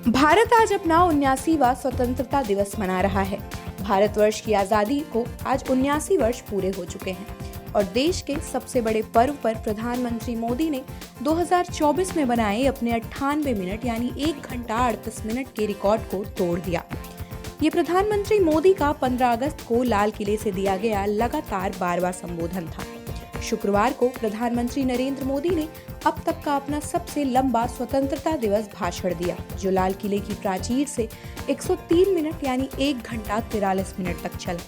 भारत आज अपना 79वां स्वतंत्रता दिवस मना रहा है। भारतवर्ष की आजादी को आज 79 वर्ष पूरे हो चुके हैं और देश के सबसे बड़े पर्व पर प्रधानमंत्री मोदी ने 2024 में बनाए अपने 98 मिनट यानी 1 घंटा 38 मिनट के रिकॉर्ड को तोड़ दिया। ये प्रधानमंत्री मोदी का 15 अगस्त को लाल किले से दिया गया लगातार 12वां संबोधन था। शुक्रवार को प्रधानमंत्री नरेंद्र मोदी ने अब तक का अपना सबसे लंबा स्वतंत्रता दिवस भाषण दिया, जो लाल किले की प्राचीर से 103 मिनट यानी 1 घंटा 43 मिनट तक चला।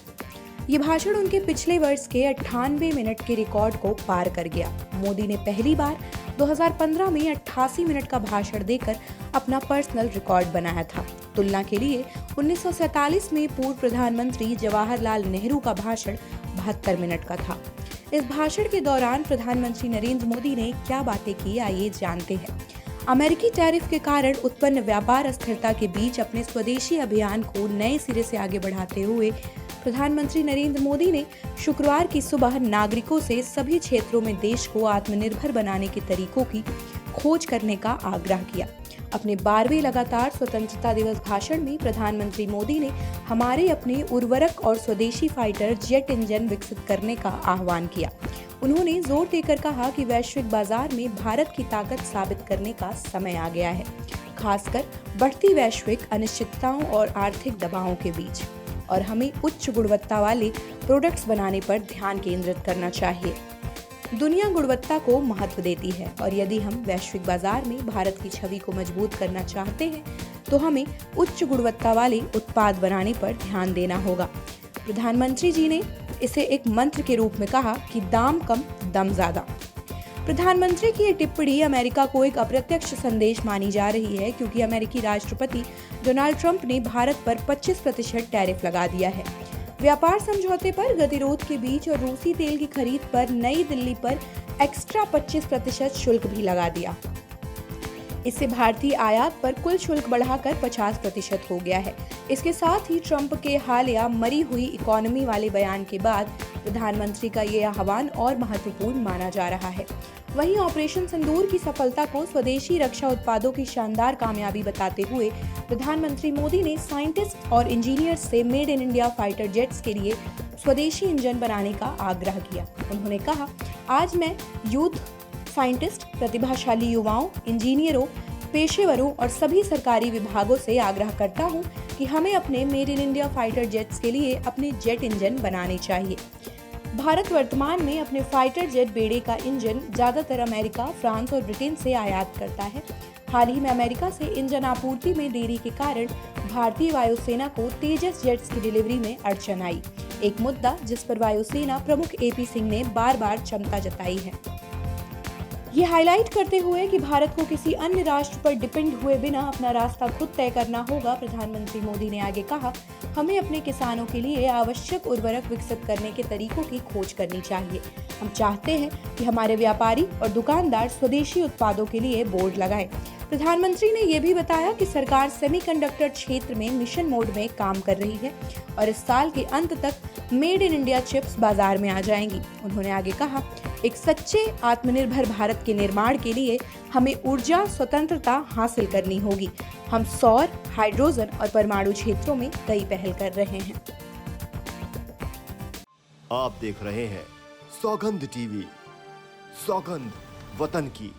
ये भाषण उनके पिछले वर्ष के 98 मिनट के रिकॉर्ड को पार कर गया। मोदी ने पहली बार 2015 में 88 मिनट का भाषण देकर अपना पर्सनल रिकॉर्ड बनाया था। तुलना के लिए 1947 में पूर्व प्रधानमंत्री जवाहरलाल नेहरू का भाषण 72 मिनट का था। इस भाषण के दौरान प्रधानमंत्री नरेंद्र मोदी ने क्या बातें की, आइए जानते हैं। अमेरिकी टैरिफ के कारण उत्पन्न व्यापार अस्थिरता के बीच अपने स्वदेशी अभियान को नए सिरे से आगे बढ़ाते हुए प्रधानमंत्री नरेंद्र मोदी ने शुक्रवार की सुबह नागरिकों से सभी क्षेत्रों में देश को आत्मनिर्भर बनाने के तरीकों की खोज करने का आग्रह किया। अपने 12वें लगातार स्वतंत्रता दिवस भाषण में प्रधानमंत्री मोदी ने हमारे अपने उर्वरक और स्वदेशी फाइटर जेट इंजन विकसित करने का आह्वान किया। उन्होंने जोर देकर कहा कि वैश्विक बाजार में भारत की ताकत साबित करने का समय आ गया है, खासकर बढ़ती वैश्विक अनिश्चितताओं और आर्थिक दबावों के बीच, और हमें उच्च गुणवत्ता वाले प्रोडक्ट्स बनाने पर ध्यान केंद्रित करना चाहिए। दुनिया गुणवत्ता को महत्व देती है और यदि हम वैश्विक बाजार में भारत की छवि को मजबूत करना चाहते हैं तो हमें उच्च गुणवत्ता वाले उत्पाद बनाने पर ध्यान देना होगा। प्रधानमंत्री जी ने इसे एक मंत्र के रूप में कहा कि दाम कम दम ज्यादा। प्रधानमंत्री की ये टिप्पणी अमेरिका को एक अप्रत्यक्ष संदेश मानी जा रही है, क्योंकि अमेरिकी राष्ट्रपति डोनाल्ड ट्रंप ने भारत पर 25% टैरिफ लगा दिया है। व्यापार समझौते पर गतिरोध के बीच और रूसी तेल की खरीद पर नई दिल्ली पर एक्स्ट्रा 25% शुल्क भी लगा दिया। इससे भारतीय आयात पर कुल शुल्क बढ़ाकर 50% हो गया है। इसके साथ ही ट्रंप के हालिया मरी हुई इकोनॉमी वाले बयान के बाद प्रधानमंत्री का ये आह्वान और महत्वपूर्ण माना जा रहा है। वहीं ऑपरेशन सिंदूर की सफलता को स्वदेशी रक्षा उत्पादों की शानदार कामयाबी बताते हुए प्रधानमंत्री मोदी ने साइंटिस्ट और इंजीनियर्स से made in India fighter jets के लिए स्वदेशी इंजन बनाने का आग्रह किया। उन्होंने कहा, आज मैं युद्ध साइंटिस्ट, प्रतिभाशाली युवाओं, इंजीनियरों, पेशेवरों और सभी सरकारी विभागों से आग्रह करता हूं कि हमें अपने made in India fighter jets के लिए अपने जेट इंजन बनाने चाहिए। भारत वर्तमान में अपने फाइटर जेट बेड़े का इंजन ज्यादातर अमेरिका, फ्रांस और ब्रिटेन से आयात करता है। हाल ही में अमेरिका से इंजन आपूर्ति में देरी के कारण भारतीय वायुसेना को तेजस जेट्स की डिलीवरी में अड़चन आई, एक मुद्दा जिस पर वायुसेना प्रमुख AP सिंह ने बार-बार चिंता जताई है। ये हाईलाइट करते हुए कि भारत को किसी अन्य राष्ट्र पर डिपेंड हुए बिना अपना रास्ता खुद तय करना होगा, प्रधानमंत्री मोदी ने आगे कहा, हमें अपने किसानों के लिए आवश्यक उर्वरक विकसित करने के तरीकों की खोज करनी चाहिए। हम चाहते हैं कि हमारे व्यापारी और दुकानदार स्वदेशी उत्पादों के लिए बोर्ड लगाएं। प्रधानमंत्री ने यह भी बताया कि सरकार सेमीकंडक्टर क्षेत्र में मिशन मोड में काम कर रही है और इस साल के अंत तक मेड इन इंडिया चिप्स बाजार में आ जाएंगी। उन्होंने आगे कहा, एक सच्चे आत्मनिर्भर भारत के निर्माण के लिए हमें ऊर्जा स्वतंत्रता हासिल करनी होगी। हम सौर, हाइड्रोजन और परमाणु क्षेत्रों में कई पहल कर रहे हैं। आप देख रहे हैं सौगंध टीवी, सौगंध वतन की।